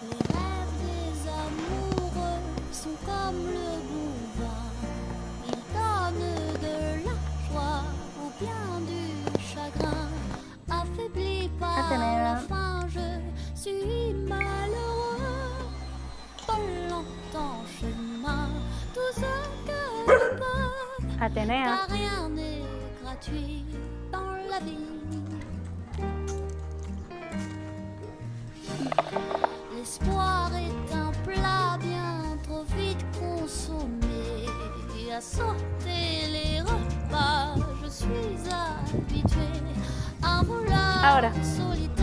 Les rêves des amoureux sont comme le bon vin. Ils donnent de la joie ou bien du chagrin. Affaibli par la faim, je suis malheureux. Pas longtemps chemin, tout ce que je peux. Athénée, Car rien n'est gratuit dans la vie. L'espoir est un plat bien trop vite consommé. À sauter les repas, je suis habituée. Un voleur Ahora. solitaire.